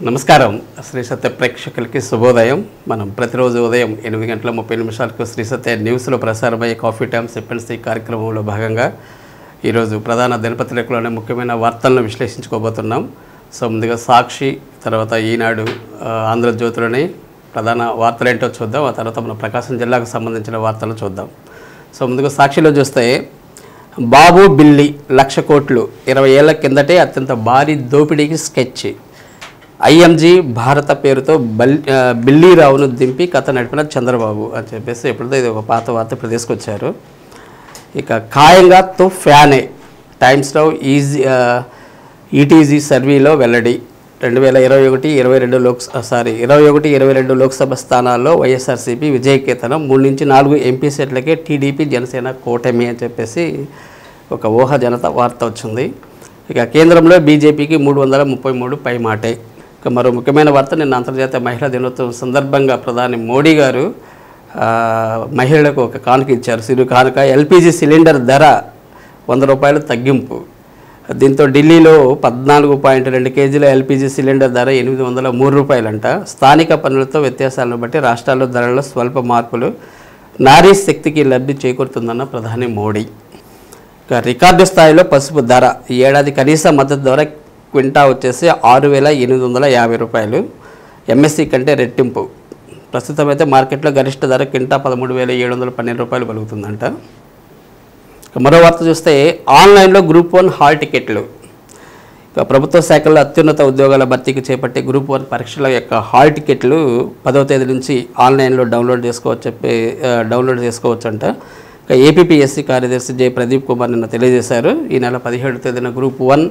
నమస్కారం శ్రీ సత్య ప్రేక్షకులకి శుభోదయం. మనం ప్రతిరోజు ఉదయం 8:30 శ్రీ సత్య న్యూస్లో ప్రసారమయ్యే కాఫీ టైమ్ సిప్పెన్సీ కార్యక్రమంలో భాగంగా ఈరోజు ప్రధాన దినపత్రికలోనే ముఖ్యమైన వార్తలను విశ్లేషించుకోబోతున్నాం. సో ముందుగా సాక్షి, తర్వాత ఈనాడు, ఆంధ్రజ్యోతిలోని ప్రధాన వార్తలు ఏంటో చూద్దాం. ఆ తర్వాత మన ప్రకాశం జిల్లాకు సంబంధించిన వార్తలు చూద్దాం. సో ముందుగా సాక్షిలో చూస్తే బాబు బిల్లి 1,00,000 కోట్లు 20 ఏళ్ల కిందటే అత్యంత భారీ దోపిడీకి స్కెచ్. ఐఎంజీ భారత పేరుతో బిల్లీరావును దింపి కథ నడిపిన చంద్రబాబు అని చెప్పేసి ఎప్పుడైతే ఇది ఒక పాత వార్త ఇప్పుడు తీసుకొచ్చారు. ఇక ఖాయంగా ఫ్యానే టైమ్స్ నౌ ఈటీజీ సర్వీలో వెల్లడి. 2021-22 లోక్సభ స్థానాల్లో వైఎస్ఆర్సీపీ విజయకేతనం. 3 నుంచి 4 ఎంపీ సీట్లకే టీడీపీ జనసేన కూటమి అని చెప్పేసి ఒక ఊహాజనత వార్త వచ్చింది. ఇక కేంద్రంలో బీజేపీకి 333 పై మాటే. ఇక మరో ముఖ్యమైన వార్త, నిన్న అంతర్జాతీయ మహిళా దినోత్సవం సందర్భంగా ప్రధాని మోడీ గారు మహిళలకు ఒక కానుక ఇచ్చారు. సిరు కానుక ఎల్పీజీ సిలిండర్ ధర 100 రూపాయలు తగ్గింపు. దీంతో ఢిల్లీలో 14.2 కేజీల ఎల్పీజీ సిలిండర్ ధర 803 రూపాయలంట. స్థానిక పన్నులతో వ్యత్యాసాలను బట్టి రాష్ట్రాల్లో ధరల్లో స్వల్ప మార్పులు. నారీ శక్తికి లబ్ధి చేకూరుతుందన్న ప్రధాని మోడీ. ఇక రికార్డు స్థాయిలో పసుపు ధర ఈ ఏడాది కనీస మద్దతు ధర క్వింటా వచ్చేసి 6,850 రూపాయలు, ఎంఎస్సీ కంటే రెట్టింపు. ప్రస్తుతం అయితే మార్కెట్లో గరిష్ట ధర క్వింటా 13,712 రూపాయలు పలుకుతుందంట. మరో వార్త చూస్తే ఆన్లైన్లో గ్రూప్ 1 హాల్ టికెట్లు. ఇక ప్రభుత్వ శాఖల్లో అత్యున్నత ఉద్యోగాల భర్తీకి చేపట్టే గ్రూప్ 1 పరీక్షల యొక్క హాల్ టికెట్లు 10వ తేదీ నుంచి ఆన్లైన్లో డౌన్లోడ్ చేసుకోవచ్చంట. ఇక ఏపీపీఎస్సీ కార్యదర్శి జె ప్రదీప్ కుమార్ నిన్న తెలియజేశారు. ఈ నెల 17వ తేదీన గ్రూప్ 1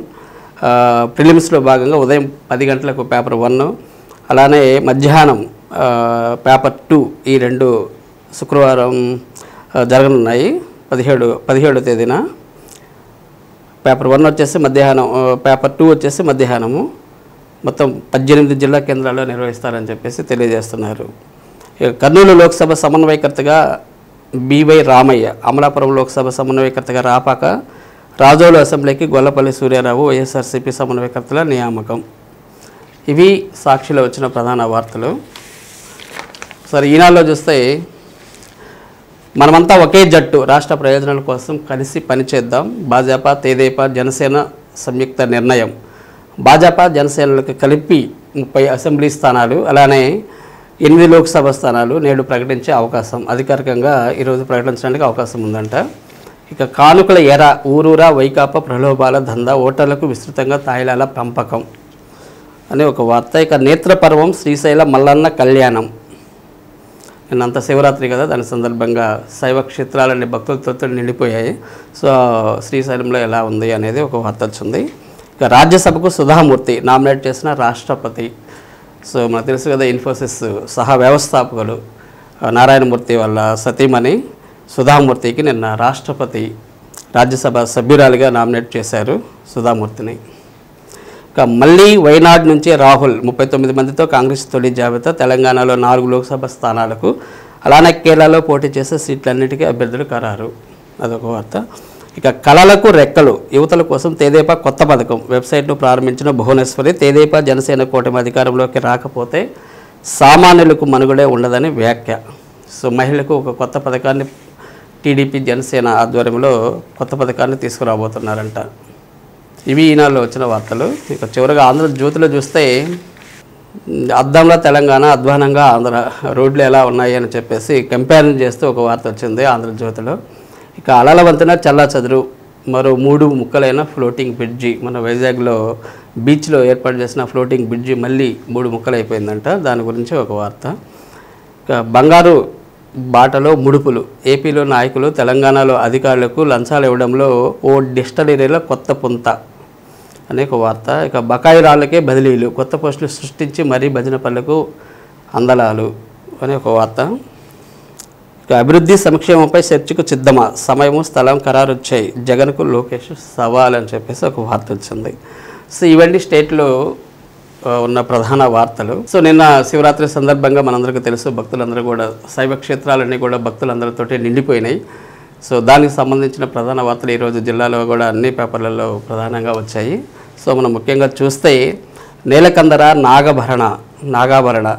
ప్రిలిమ్స్లో భాగంగా ఉదయం 10 గంటలకు పేపర్ 1, అలానే మధ్యాహ్నం పేపర్ 2 ఈ 2 శుక్రవారం జరగనున్నాయి. 17వ తేదీన పేపర్ 1 వచ్చేసి మధ్యాహ్నం, పేపర్ 2 వచ్చేసి మధ్యాహ్నము. మొత్తం 18 జిల్లా కేంద్రాల్లో నిర్వహిస్తారని చెప్పేసి తెలియజేస్తున్నారు. కర్నూలు లోక్సభ సమన్వయకర్తగా బివై రామయ్య, అమలాపురం లోక్సభ సమన్వయకర్తగా రాపాక, రాజోలు అసెంబ్లీకి గొల్లపల్లి సూర్యారావు వైఎస్ఆర్సీపీ సమన్వయకర్తల నియామకం. ఇవి సాక్షిలో వచ్చిన ప్రధాన వార్తలు. సరే, ఈనాడులో చూస్తే మనమంతా ఒకే జట్టు, రాష్ట్ర ప్రయోజనాల కోసం కలిసి పనిచేద్దాం. భాజపా, తెదేపా, జనసేన సంయుక్త నిర్ణయం. భాజపా జనసేనలకు కలిపి 30 అసెంబ్లీ స్థానాలు, అలానే 8 లోక్సభ స్థానాలు నేడు ప్రకటించే అవకాశం, అధికారికంగా ఈరోజు ప్రకటించడానికి అవకాశం ఉందంట. ఇక కానుకల ఎర, ఊరూరా వైకాపా ప్రలోభాల దందా, ఓటర్లకు విస్తృతంగా తాయిలాల పంపకం అనే ఒక వార్త. ఇక నేత్రపర్వం శ్రీశైల మల్లన్న కళ్యాణం. నిన్నంత శివరాత్రి కదా, దాని సందర్భంగా శైవ క్షేత్రాలన్నీ భక్తులతో నిండిపోయాయి. సో శ్రీశైలంలో ఎలా ఉంది అనేది ఒక వార్త వచ్చింది. ఇక రాజ్యసభకు సుధామూర్తి నామినేట్ చేసిన రాష్ట్రపతి. సో మనకు తెలుసు కదా, ఇన్ఫోసిస్ సహా వ్యవస్థాపకులు నారాయణమూర్తి వాళ్ళ సతీమణి సుధామూర్తికి నిన్న రాష్ట్రపతి రాజ్యసభ సభ్యురాలిగా నామినేట్ చేశారు సుధామూర్తిని. ఇక మళ్ళీ వైనాడ్ నుంచి రాహుల్ 39 మందితో కాంగ్రెస్ తొలి జాబితా. తెలంగాణలో 4 లోక్సభ స్థానాలకు, అలానే కేరళలో పోటీ చేసే సీట్లన్నిటికీ అభ్యర్థులు ఖరారు. అదొక వార్త. ఇక కళలకు రెక్కలు, యువతల కోసం తెదేపా కొత్త పథకం. వెబ్సైట్ను ప్రారంభించిన భువనేశ్వరి. తెదేపా జనసేన కూటమి అధికారంలోకి రాకపోతే సామాన్యులకు మనుగడే ఉండదని వ్యాఖ్య. సో మహిళలకు ఒక కొత్త పథకాన్ని టీడీపీ జనసేన ఆధ్వర్యంలో కొత్త పథకాన్ని తీసుకురాబోతున్నారంట. ఇవి ఈనాడులో వచ్చిన వార్తలు. ఇక చివరిగా ఆంధ్రజ్యోతిలో చూస్తే అద్దంలో తెలంగాణ, అధ్వానంగా ఆంధ్ర, రోడ్లు ఎలా ఉన్నాయి అని చెప్పేసి కంపారిజన్ చేస్తూ ఒక వార్త వచ్చింది ఆంధ్రజ్యోతిలో. ఇక అలల వంతెన చల్లాచదురు, మరో 3 ముక్కలైన ఫ్లోటింగ్ బ్రిడ్జి. మన వైజాగ్లో బీచ్లో ఏర్పాటు చేసిన ఫ్లోటింగ్ బ్రిడ్జి మళ్ళీ 3 ముక్కలైపోయిందంట. దాని గురించి ఒక వార్త. ఇక బంగారు బాటలో ముడుపులు, ఏపీలో నాయకులు తెలంగాణలో అధికారులకు లంచాలు ఇవ్వడంలో ఓ డిస్టలరీలో కొత్త పుంత అనే ఒక వార్త. ఇక బకాయి రాళ్ళకే బదిలీలు, కొత్త పోస్టులు సృష్టించి మరీ భజన పనులకు అందలాలు అనే ఒక వార్త. ఇక అభివృద్ధి సంక్షేమంపై చర్చకు సిద్ధమా, సమయము స్థలం ఖరారు వచ్చాయి, జగన్కు లోకేష్ సవాల్ అని చెప్పేసి ఒక వార్త వచ్చింది. సో ఇవన్నీ స్టేట్లో ఉన్న ప్రధాన వార్తలు. సో నిన్న శివరాత్రి సందర్భంగా మనందరికీ తెలుసు, భక్తులందరూ కూడా శైవ క్షేత్రాలన్నీ కూడా భక్తులందరితోటి నిండిపోయినాయి. సో దానికి సంబంధించిన ప్రధాన వార్తలు ఈరోజు జిల్లాలో కూడా అన్ని పేపర్లలో ప్రధానంగా వచ్చాయి. సో మనం ముఖ్యంగా చూస్తే నీలకందర నాగాభరణ.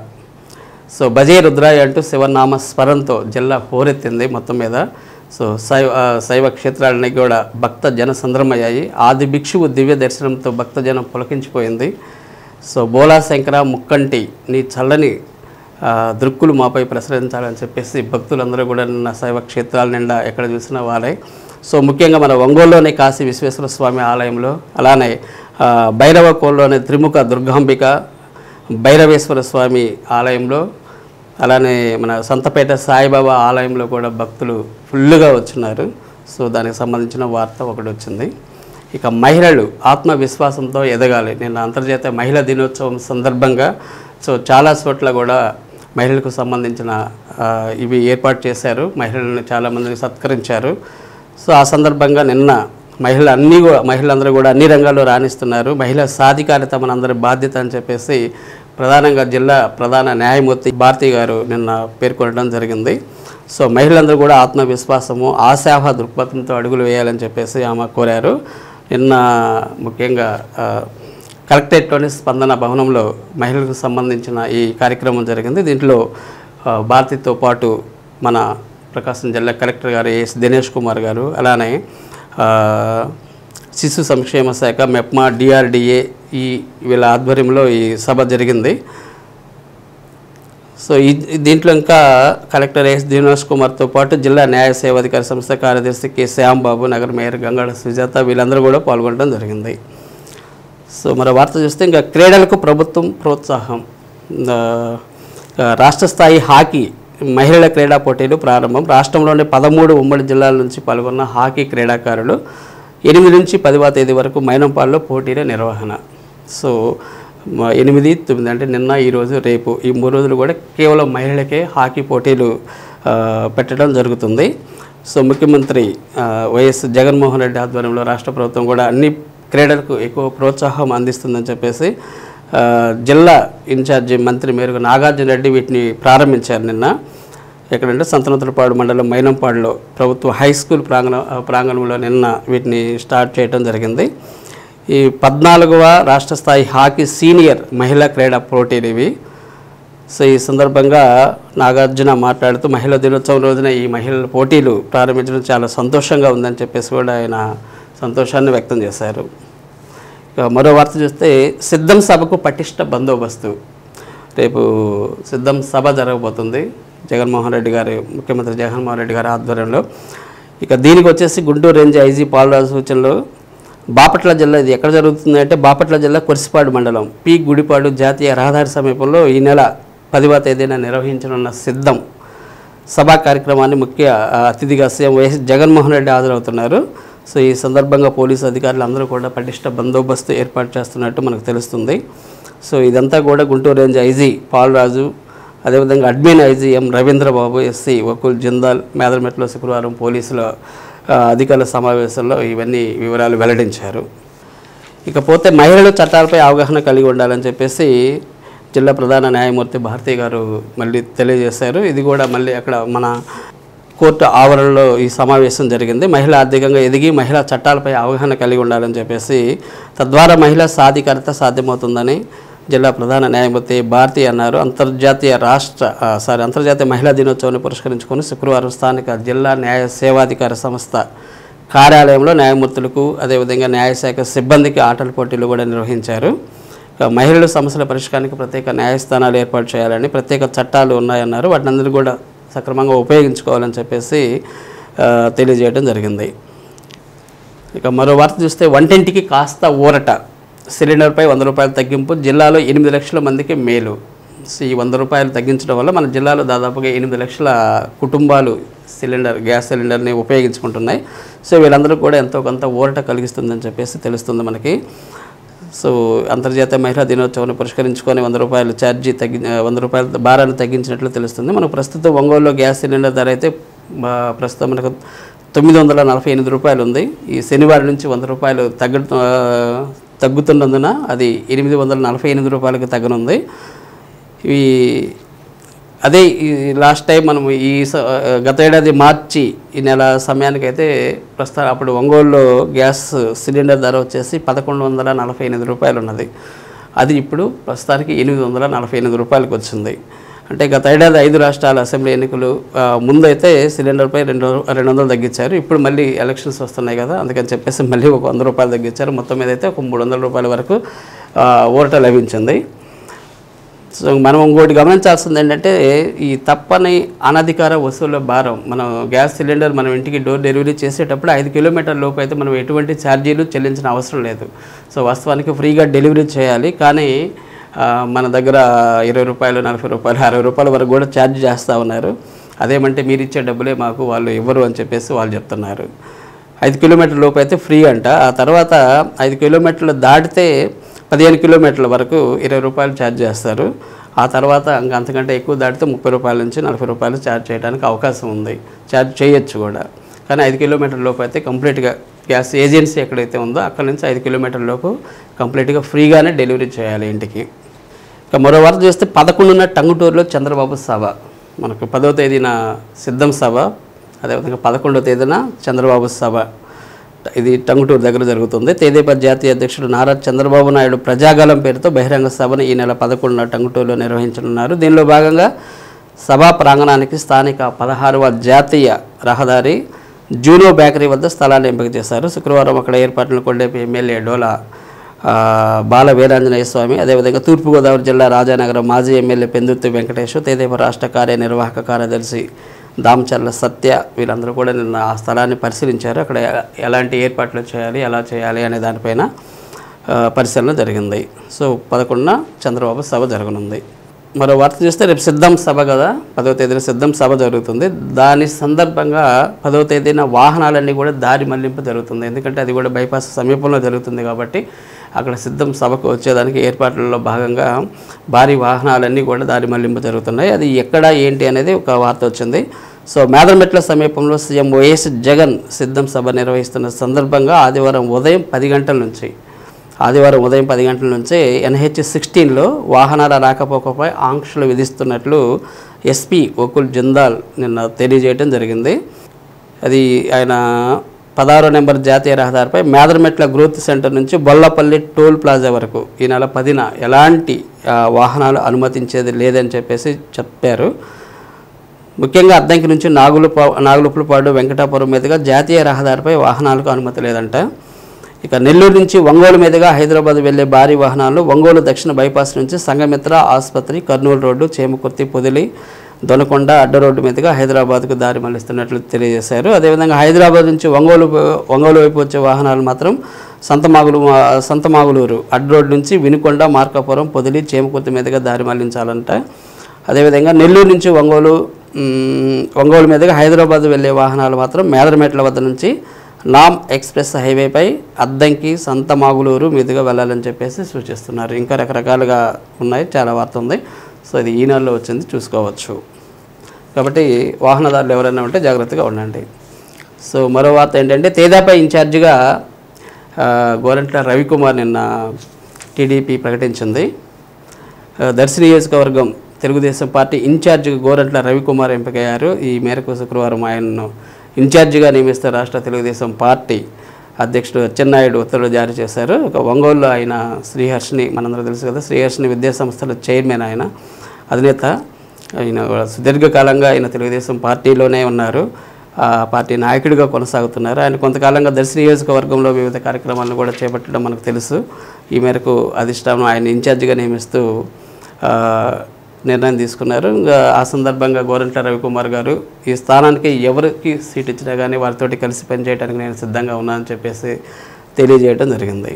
సో భజే రుద్రాయ అంటూ శివనామ స్మరణతో జిల్లా హోరెత్తింది మొత్తం మీద. సో శైవ క్షేత్రాలన్నీ కూడా భక్త జన సంద్రమయ్యాయి. ఆది భిక్షువు దివ్య దర్శనంతో భక్తజనం పులకించిపోయింది. సో బోలా శంకర ముక్కంటి నీ చల్లని దృక్కులు మాపై ప్రసరించాలని చెప్పేసి భక్తులందరూ కూడా నిన్న శైవ క్షేత్రాల నిండా ఎక్కడ చూసినా వారే. సో ముఖ్యంగా మన ఒంగోలులోని కాశీ విశ్వేశ్వర స్వామి ఆలయంలో, అలానే భైరవకోల్లోని త్రిముఖ దుర్గాంబిక భైరవేశ్వర స్వామి ఆలయంలో, అలానే మన సంతపేట సాయిబాబా ఆలయంలో కూడా భక్తులు ఫుల్గా వచ్చినారు. సో దానికి సంబంధించిన వార్త ఒకటి వచ్చింది. ఇక మహిళలు ఆత్మవిశ్వాసంతో ఎదగాలి. నిన్న అంతర్జాతీయ మహిళా దినోత్సవం సందర్భంగా సో చాలా చోట్ల కూడా మహిళలకు సంబంధించిన ఇవి ఏర్పాటు చేశారు. మహిళలను చాలామందిని సత్కరించారు. సో ఆ సందర్భంగా నిన్న మహిళలందరూ కూడా అన్ని రంగాల్లో రాణిస్తున్నారు. మహిళా సాధికారిత మనందరి బాధ్యత అని చెప్పేసి ప్రధానంగా జిల్లా ప్రధాన న్యాయమూర్తి భారతి గారు నిన్న పేర్కొనడం జరిగింది. సో మహిళలందరూ కూడా ఆత్మవిశ్వాసము, ఆశాభ దృక్పథంతో అడుగులు వేయాలని చెప్పేసి ఆమె కోరారు. నిన్న ముఖ్యంగా కలెక్టరేట్లోని స్పందన భవనంలో మహిళలకు సంబంధించిన ఈ కార్యక్రమం జరిగింది. దీంట్లో భారతితో పాటు మన ప్రకాశం జిల్లా కలెక్టర్ గారు ఎస్ దినేష్ కుమార్ గారు, అలానే శిశు సంక్షేమ శాఖ, మెప్మా, డిఆర్డిఏ వీళ్ళ ఆధ్వర్యంలో ఈ సభ జరిగింది. సో దీంట్లో ఇంకా కలెక్టర్ ఎస్ దినేష్ కుమార్తో పాటు జిల్లా న్యాయ సేవాధికారి సంస్థ కార్యదర్శి కె శ్యాంబాబు, నగర మేయర్ గంగాడ సుజాత వీళ్ళందరూ కూడా పాల్గొనడం జరిగింది. సో మరో వార్త చూస్తే ఇంకా క్రీడలకు ప్రభుత్వం ప్రోత్సాహం. రాష్ట్ర స్థాయి హాకీ మహిళల క్రీడా పోటీలు ప్రారంభం. రాష్ట్రంలోని 13 ఉమ్మడి జిల్లాల నుంచి పాల్గొన్న హాకీ క్రీడాకారులు 8 నుంచి 10వ తేదీ వరకు మైనంపాడులో పోటీల నిర్వహణ. సో 8, 9 అంటే నిన్న, ఈరోజు, రేపు ఈ 3 రోజులు కూడా కేవలం మహిళలకే హాకీ పోటీలు పెట్టడం జరుగుతుంది. సో ముఖ్యమంత్రి వైఎస్ జగన్మోహన్ రెడ్డి ఆధ్వర్యంలో రాష్ట్ర ప్రభుత్వం కూడా అన్ని క్రీడలకు ఎక్కువ ప్రోత్సాహం అందిస్తుందని చెప్పేసి జిల్లా ఇన్ఛార్జి మంత్రి మేరకు నాగార్జున రెడ్డి వీటిని ప్రారంభించారు నిన్న. ఎక్కడంటే సంతనోతులపాడు మండలం మైనంపాడులో ప్రభుత్వ హై స్కూల్ ప్రాంగణంలో నిన్న వీటిని స్టార్ట్ చేయడం జరిగింది. ఈ 14వ రాష్ట్ర స్థాయి హాకీ సీనియర్ మహిళా క్రీడా పోటీలు ఇవి. సో ఈ సందర్భంగా నాగార్జున మాట్లాడుతూ మహిళా దినోత్సవం రోజున ఈ మహిళల పోటీలు ప్రారంభించడం చాలా సంతోషంగా ఉందని చెప్పేసి కూడా ఆయన సంతోషాన్ని వ్యక్తం చేశారు. మరో వార్త చూస్తే సిద్ధం సభకు పటిష్ట బందోబస్తు. రేపు సిద్ధం సభ జరగబోతుంది జగన్మోహన్ రెడ్డి గారు, ముఖ్యమంత్రి జగన్మోహన్ రెడ్డి గారి ఆధ్వర్యంలో. ఇక దీనికి వచ్చేసి గుంటూరు రేంజ్ ఐజీ పాలరాజు సూచనలు. బాపట్ల జిల్లా, ఇది ఎక్కడ జరుగుతుంది అంటే బాపట్ల జిల్లా కొరిసిపాడు మండలం పి గుడిపాడు జాతీయ రహదారి సమీపంలో ఈ నెల 10వ తేదీన నిర్వహించనున్న సిద్ధం సభా కార్యక్రమాన్ని ముఖ్య అతిథిగా సీఎం వైఎస్ జగన్మోహన్ రెడ్డి హాజరవుతున్నారు. సో ఈ సందర్భంగా పోలీసు అధికారులు అందరూ కూడా పటిష్ట బందోబస్తు ఏర్పాటు చేస్తున్నట్టు మనకు తెలుస్తుంది. సో ఇదంతా కూడా గుంటూరు రేంజ్ ఐజీ పాలరాజు, అదేవిధంగా అడ్మిన్ ఐజీ ఎం రవీంద్రబాబు, ఎస్సీ వకుల్ జిందాల్ మేదరమెట్లో శుక్రవారం పోలీసుల అధికారుల సమావేశంలో ఇవన్నీ వివరాలు వెల్లడించారు. ఇకపోతే మహిళలు చట్టాలపై అవగాహన కలిగి ఉండాలని చెప్పేసి జిల్లా ప్రధాన న్యాయమూర్తి భారతి గారు మళ్ళీ తెలియజేశారు. ఇది కూడా మళ్ళీ అక్కడ మన కోర్టు ఆవరణలో ఈ సమావేశం జరిగింది. మహిళ ఆర్థికంగా ఎదిగి మహిళా చట్టాలపై అవగాహన కలిగి ఉండాలని చెప్పేసి, తద్వారా మహిళా సాధికారత సాధ్యమవుతుందని జిల్లా ప్రధాన న్యాయమూర్తి భారతి అన్నారు. అంతర్జాతీయ మహిళా దినోత్సవాన్ని పురస్కరించుకొని శుక్రవారం స్థానిక జిల్లా న్యాయ సేవాధికార సంస్థ కార్యాలయంలో న్యాయమూర్తులకు, అదేవిధంగా న్యాయశాఖ సిబ్బందికి ఆటల పోటీలు కూడా నిర్వహించారు. మహిళల సమస్యల పరిష్కారానికి ప్రత్యేక న్యాయస్థానాలు ఏర్పాటు చేయాలని, ప్రత్యేక చట్టాలు ఉన్నాయన్నారు. వాటిని కూడా సక్రమంగా ఉపయోగించుకోవాలని చెప్పేసి తెలియజేయడం జరిగింది. ఇక మరో వార్త చూస్తే వంటింటికి కాస్త ఊరట. సిలిండర్పై 100 రూపాయల తగ్గింపు. జిల్లాలో 8 లక్షల మందికి మేలు. ఈ 100 రూపాయలు తగ్గించడం వల్ల మన జిల్లాలో దాదాపుగా 8 లక్షల కుటుంబాలు గ్యాస్ సిలిండర్ని ఉపయోగించుకుంటున్నాయి. సో వీళ్ళందరూ కూడా ఎంతో కొంత ఊరట కలిగిస్తుందని చెప్పేసి తెలుస్తుంది మనకి. సో అంతర్జాతీయ మహిళా దినోత్సవాన్ని పురస్కరించుకొని 100 రూపాయలు ఛార్జీ 100 రూపాయల భారాన్ని తగ్గించినట్లు తెలుస్తుంది. మనకు ప్రస్తుతం ఒంగోలులో గ్యాస్ సిలిండర్ ధర అయితే ప్రస్తుతం మనకు 948 రూపాయలు ఉంది. ఈ శనివారం నుంచి 100 రూపాయలు తగ్గుతున్నందున అది 848 రూపాయలకు తగ్గనుంది. అదే ఈ లాస్ట్ టైం మనం గత ఏడాది మార్చి ఈ నెల సమయానికైతే ప్రస్తుతం అప్పుడు ఒంగోలులో గ్యాస్ సిలిండర్ ధర వచ్చేసి 1148 రూపాయలు ఉన్నది. అది ఇప్పుడు ప్రస్తుతానికి 848 రూపాయలకు వచ్చింది. అంటే గత ఏడాది 5 రాష్ట్రాల అసెంబ్లీ ఎన్నికలు ముందైతే సిలిండర్పై 200 తగ్గించారు. ఇప్పుడు మళ్ళీ ఎలక్షన్స్ వస్తున్నాయి కదా, అందుకని చెప్పేసి మళ్ళీ ఒక 100 రూపాయలు తగ్గించారు. మొత్తం మీద అయితే ఒక 300 రూపాయల వరకు ఊరట లభించింది. సో మనం ఇంకోటి గమనించాల్సింది ఏంటంటే, ఈ తప్పని అనధికార వసూళ్ల భారం, మనం గ్యాస్ సిలిండర్ మనం ఇంటికి డోర్ డెలివరీ చేసేటప్పుడు 5 కిలోమీటర్ల లోపు అయితే మనం ఎటువంటి ఛార్జీలు చెల్లించిన అవసరం లేదు. సో వాస్తవానికి ఫ్రీగా డెలివరీ చేయాలి, కానీ మన దగ్గర 20 రూపాయలు, 40 రూపాయలు, 60 రూపాయల వరకు కూడా ఛార్జ్ చేస్తూ ఉన్నారు. అదేమంటే మీరు ఇచ్చే డబ్బులే మాకు వాళ్ళు ఇవ్వరు అని చెప్పేసి వాళ్ళు చెప్తున్నారు. 5 కిలోమీటర్ల లోపు అయితే ఫ్రీ అంట. ఆ తర్వాత 5 కిలోమీటర్లు దాటితే 15 కిలోమీటర్ల వరకు 20 రూపాయలు ఛార్జ్ చేస్తారు. ఆ తర్వాత అంతకంటే ఎక్కువ దాటితే 30 రూపాయల నుంచి 40 రూపాయలు ఛార్జ్ చేయడానికి అవకాశం ఉంది, ఛార్జ్ చేయొచ్చు కూడా. కానీ 5 కిలోమీటర్ల లోపు అయితే కంప్లీట్గా గ్యాస్ ఏజెన్సీ ఎక్కడైతే ఉందో అక్కడ నుంచి 5 కిలోమీటర్ల లోపు కంప్లీట్గా ఫ్రీగానే డెలివరీ చేయాలి ఇంటికి. ఇక మరో వార్త చూస్తే 11న టంగుటూరులో చంద్రబాబు సభ, మనకు 10వ తేదీన సిద్ధం సభ, అదేవిధంగా 11వ తేదీన చంద్రబాబు సభ, ఇది టంగుటూరు దగ్గర జరుగుతుంది. తెదేపా జాతీయ అధ్యక్షుడు నారా చంద్రబాబు నాయుడు ప్రజాగలం పేరుతో బహిరంగ సభను ఈ నెల 11న టంగుటూరులో నిర్వహించనున్నారు. దీనిలో భాగంగా సభా ప్రాంగణానికి స్థానిక 16వ జాతీయ రహదారి జూనో బేకరీ వద్ద స్థలాన్ని ఎంపిక చేశారు. శుక్రవారం అక్కడ ఏర్పాట్లను కొండేపి ఎమ్మెల్యే డోలా బాల వీరాంజనేయ స్వామి, అదేవిధంగా తూర్పుగోదావరి జిల్లా రాజానగరం మాజీ ఎమ్మెల్యే పెందుర్తి వెంకటేష్, తెదేపా రాష్ట్ర కార్యనిర్వాహక కార్యదర్శి దామచర్ల సత్య, వీళ్ళందరూ కూడా నిన్న ఆ స్థలాన్ని పరిశీలించారు. అక్కడ ఎలాంటి ఏర్పాట్లు చేయాలి, ఎలా చేయాలి అనే దానిపైన పరిశీలన జరిగింది. సో 11న చంద్రబాబు సభ జరగనుంది. మరో వార్త చూస్తే రేపు సిద్ధం సభ కదా, 10వ తేదీన సిద్ధం సభ జరుగుతుంది. దాని సందర్భంగా 10వ తేదీన వాహనాలన్నీ కూడా దారి మళ్లింపు జరుగుతుంది. ఎందుకంటే అది కూడా బైపాస్ సమీపంలో జరుగుతుంది కాబట్టి అక్కడ సిద్ధం సభకు వచ్చేదానికి ఏర్పాట్లలో భాగంగా భారీ వాహనాలన్నీ కూడా దారి మళ్లింపు జరుగుతున్నాయి. అది ఎక్కడ ఏంటి అనేది ఒక వార్త వచ్చింది. సో మేదరమెట్ల సమీపంలో సీఎం వైఎస్ జగన్ సిద్ధం సభ నిర్వహిస్తున్న సందర్భంగా ఆదివారం ఉదయం 10 గంటల నుంచి NH-16లో వాహనాల రాకపోకపై ఆంక్షలు విధిస్తున్నట్లు ఎస్పీ వకుల్ జిందాల్ నిన్న తెలియజేయడం జరిగింది. అది ఆయన 16వ నెంబర్ జాతీయ రహదారిపై మేదరమెట్ల గ్రోత్ సెంటర్ నుంచి బొల్లపల్లి టోల్ ప్లాజా వరకు ఈ నెల 10న ఎలాంటి వాహనాలు అనుమతించేది లేదని చెప్పేసి చెప్పారు. ముఖ్యంగా అద్దంకి నుంచి నాగులుపులపాడు వెంకటాపురం మీదుగా జాతీయ రహదారిపై వాహనాలకు అనుమతి లేదంట. ఇక నెల్లూరు నుంచి ఒంగోలు మీదుగా హైదరాబాద్ వెళ్లే భారీ వాహనాలు ఒంగోలు దక్షిణ బైపాస్ నుంచి సంగమిత్ర ఆసుపత్రి, కర్నూలు రోడ్డు, చేమకుర్తి, పొదిలి, దొనకొండ అడ్డ రోడ్డు మీదుగా హైదరాబాద్కు దారి మళ్లిస్తున్నట్లు తెలియజేశారు. అదేవిధంగా హైదరాబాద్ నుంచి ఒంగోలు వైపు వచ్చే వాహనాలు మాత్రం సంతమాగులూరు అడ్డ రోడ్డు నుంచి వినుకొండ, మార్కాపురం, పొదిలి, చేమకుర్తి మీదుగా దారి మళ్లించాలంట. అదేవిధంగా నెల్లూరు నుంచి ఒంగోలు మీదుగా హైదరాబాద్ వెళ్లే వాహనాలు మాత్రం మేదరమెట్ల వద్ద నుంచి నామ్ ఎక్స్ప్రెస్ హైవేపై అద్దంకి, సంతమాగులూరు మీదుగా వెళ్ళాలని చెప్పేసి సూచిస్తున్నారు. ఇంకా రకరకాలుగా ఉన్నాయి, చాలా వార్త ఉంది. సో ఇది ఈనాడులో వచ్చింది, చూసుకోవచ్చు. కాబట్టి వాహనదారులు ఎవరైనా ఉంటే జాగ్రత్తగా ఉండండి. సో మరో వార్త ఏంటంటే, తెదేపా ఇన్ఛార్జిగా గోరంట్ల రవికుమార్ నిన్న టీడీపీ ప్రకటించింది. దర్శి నియోజకవర్గం తెలుగుదేశం పార్టీ ఇన్ఛార్జిగా గోరంట్ల రవికుమార్ ఎంపికయ్యారు. ఈ మేరకు శుక్రవారం ఆయనను ఇన్ఛార్జిగా నియమిస్తే రాష్ట్ర తెలుగుదేశం పార్టీ అధ్యక్షుడు అచ్చెన్నాయుడు ఉత్తర్వులు జారీ చేశారు. ఒక ఒంగోలులో ఆయన శ్రీహర్షిని, మనందరూ తెలుసు కదా, శ్రీహర్షిని విద్యాసంస్థల చైర్మన్, ఆయన అధినేత. ఆయన సుదీర్ఘకాలంగా ఆయన తెలుగుదేశం పార్టీలోనే ఉన్నారు, ఆ పార్టీ నాయకుడిగా కొనసాగుతున్నారు. ఆయన కొంతకాలంగా దర్శి నియోజకవర్గంలో వివిధ కార్యక్రమాలను కూడా చేపట్టడం మనకు తెలుసు. ఈ మేరకు అధిష్టానం ఆయన ఇన్ఛార్జిగా నియమిస్తూ నిర్ణయం తీసుకున్నారు. ఇంకా ఆ సందర్భంగా గోరంట్ల రవికుమార్ గారు ఈ స్థానానికి ఎవరికి సీట్ ఇచ్చినా కానీ వారితోటి కలిసి పనిచేయడానికి నేను సిద్ధంగా ఉన్నానని చెప్పేసి తెలియజేయడం జరిగింది.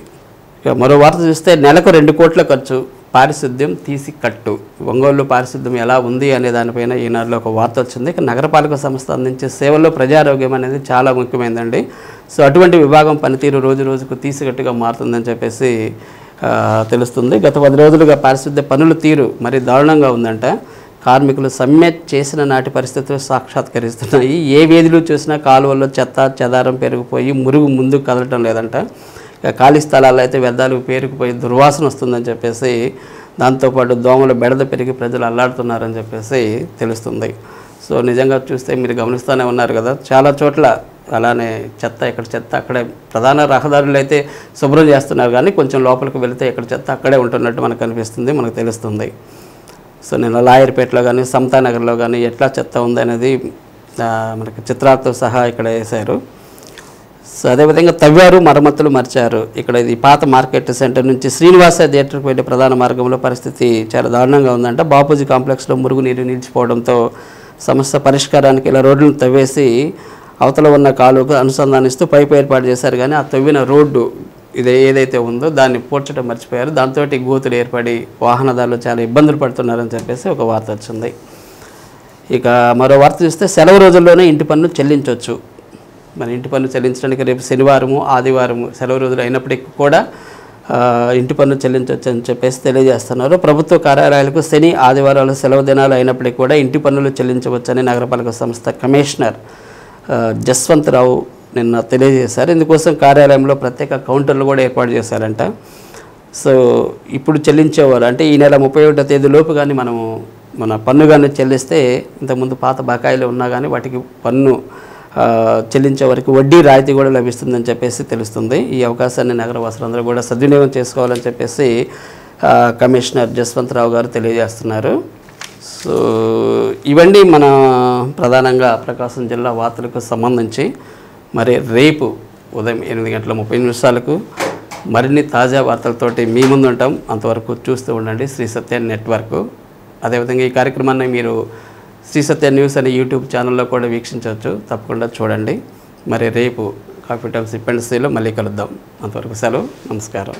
ఇక మరో వార్త చూస్తే, నెలకు 2 కోట్ల ఖర్చు, పారిశుద్ధ్యం తీసి కట్టు. ఒంగోలు పారిశుద్ధ్యం ఎలా ఉంది అనే దానిపైన ఈనాడులో ఒక వార్త వచ్చింది. ఇక నగరపాలక సంస్థ అందించే సేవల్లో ప్రజారోగ్యం అనేది చాలా ముఖ్యమైనదండి. సో అటువంటి విభాగం పనితీరు రోజు రోజుకు తీసికట్టుగా మారుతుందని చెప్పేసి తెలుస్తుంది. గత 10 రోజులుగా పారిశుద్ధ్య పనుల తీరు మరి దారుణంగా ఉందంట. కార్మికులు సమ్మె చేసిన నాటి పరిస్థితులు సాక్షాత్కరిస్తున్నాయి. ఏ వీధిలో చూసినా కాలువల్లో చెత్త చెదారం పెరిగిపోయి మురుగు ముందుకు కదలటం లేదంట. ఖాళీ స్థలాల్లో అయితే వ్యర్థాలు పేరుకుపోయి దుర్వాసన వస్తుందని చెప్పేసి, దాంతోపాటు దోమలు బెడద పెరిగి ప్రజలు అల్లాడుతున్నారని చెప్పేసి తెలుస్తుంది. సో నిజంగా చూస్తే మీరు గమనిస్తూనే ఉన్నారు కదా, చాలా చోట్ల అలానే చెత్త ఎక్కడ చెత్త అక్కడే, ప్రధాన రహదారులు అయితే శుభ్రం చేస్తున్నారు కానీ కొంచెం లోపలికి వెళితే ఎక్కడ చెత్త అక్కడే ఉంటున్నట్టు మనకు కనిపిస్తుంది, మనకు తెలుస్తుంది. సో నేను లాయర్పేటలో కానీ సమతానగర్లో కానీ ఎట్లా చెత్త ఉంది అనేది మనకి చిత్రాలతో సహా ఇక్కడ వేశారు. సో అదేవిధంగా తవ్వారు, మరమ్మతులు మర్చారు. ఇక్కడ ఇది పాత మార్కెట్ సెంటర్ నుంచి శ్రీనివాస థియేటర్కి వెళ్ళే ప్రధాన మార్గంలో పరిస్థితి చాలా దారుణంగా ఉందంట. బాపూజీ కాంప్లెక్స్లో మురుగునీరు నిలిచిపోవడంతో సమస్య పరిష్కారానికి ఇలా రోడ్లను తవ్వేసి అవతల ఉన్న కాలువకు అనుసంధానిస్తూ పైపు ఏర్పాటు చేశారు. కానీ ఆ తవ్విన రోడ్డు ఏదైతే ఉందో దాన్ని పూడ్చడం మర్చిపోయారు. దాంతో గోతులు ఏర్పడి వాహనదారులు చాలా ఇబ్బందులు పడుతున్నారని చెప్పేసి ఒక వార్త వచ్చింది. ఇక మరో వార్త చూస్తే సెలవు రోజుల్లోనే ఇంటి పన్ను చెల్లించవచ్చు. మన ఇంటి పన్ను చెల్లించడానికి రేపు శనివారము, ఆదివారము సెలవు రోజులు అయినప్పటికీ కూడా ఇంటి పన్ను చెల్లించవచ్చు అని చెప్పేసి తెలియజేస్తున్నారు. ప్రభుత్వ కార్యాలయాలకు శని, ఆదివారాలు సెలవు దినాలు అయినప్పటికీ కూడా ఇంటి పన్నులు చెల్లించవచ్చని నగరపాలక సంస్థ కమిషనర్ జస్వంతరావు నిన్న తెలియజేశారు. ఇందుకోసం కార్యాలయంలో ప్రత్యేక కౌంటర్లు కూడా ఏర్పాటు చేశారంట. సో ఇప్పుడు చెల్లించేవారు అంటే ఈ నెల 31వ తేదీలోపు కానీ మన పన్ను కానీ చెల్లిస్తే, ఇంతకుముందు పాత బకాయిలు ఉన్నా కానీ వాటికి పన్ను చెల్లించే వరకు వడ్డీ రాయితీ కూడా లభిస్తుందని చెప్పేసి తెలుస్తుంది. ఈ అవకాశాన్ని నగరవాసులందరూ కూడా సద్వినియోగం చేసుకోవాలని చెప్పేసి కమిషనర్ జస్వంతరావు గారు తెలియజేస్తున్నారు. సో ఇవన్నీ మన ప్రధానంగా ప్రకాశం జిల్లా వార్తలకు సంబంధించి. మరి రేపు ఉదయం 8:30 మరిన్ని తాజా వార్తలతోటి మీ ముందు ఉంటాం. అంతవరకు చూస్తూ ఉండండి శ్రీ సత్య నెట్వర్క్. అదేవిధంగా ఈ కార్యక్రమాన్ని మీరు శ్రీ సత్య న్యూస్ అనే యూట్యూబ్ ఛానల్లో కూడా వీక్షించవచ్చు. తప్పకుండా చూడండి. మరి రేపు కాఫీ టైమ్స్ ఇప్పెండసీలో మళ్ళీ కలుద్దాం. అంతవరకు సెలవు, నమస్కారం.